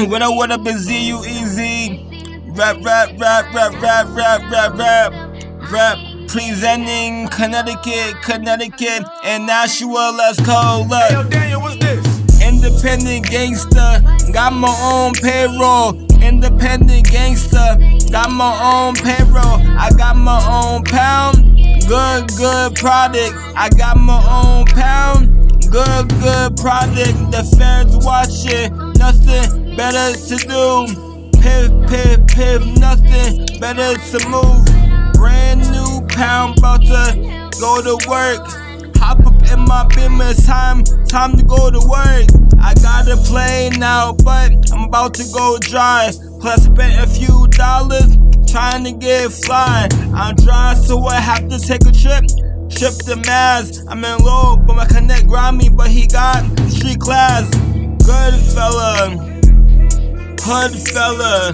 What up is you easy? Rap, presenting Connecticut, and Nashua. Let's go. Look. Hey, yo, Daniel, what's this? Independent gangster, got my own payroll. Independent gangster, got my own payroll. I got my own pound, good product. I got my own pound, good product. The feds watching, nothing better to do. Piff, nothing better to move. Brand new pound, about to go to work. Hop up in my business, time to go to work. I got a plane now, but I'm about to go dry. Plus spent a few dollars trying to get fly. I'm dry, so I have to take a trip to Mass. I'm in low, but my connect grind me, but he got street class. Good fella, hood fella,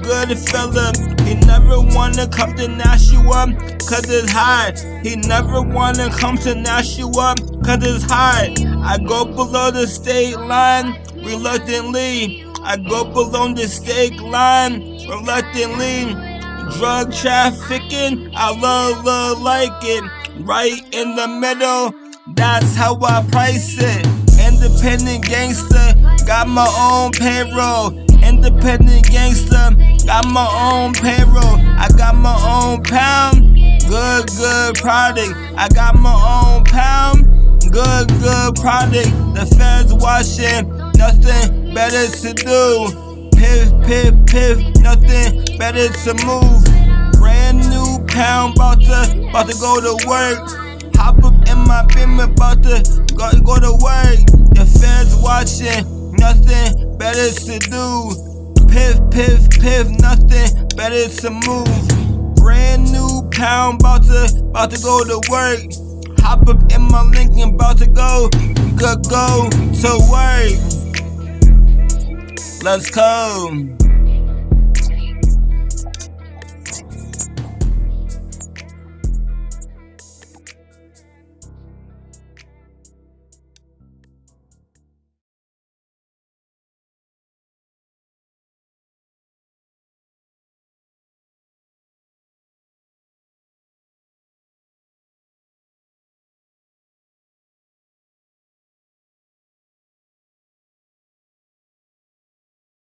good fella. He never wanna come to Nashua, cause it's hot. He never wanna come to Nashua, cause it's hot. I go below the state line, reluctantly. I go below the state line, reluctantly. Drug trafficking, I love like it. Right in the middle, that's how I price it. Independent gangster, got my own payroll. Independent gangster, got my own payroll. I got my own pound, good product. I got my own pound, good product. The feds watching, nothing better to do. Piff, nothing better to move. Brand new pound, about to go to work. Hop up in my beam, about to go to work. The feds watching, nothing better to do. Piff, nothing better to move. Brand new pound, about to go to work. Hop up in my Lincoln, about to go to work. Let's go.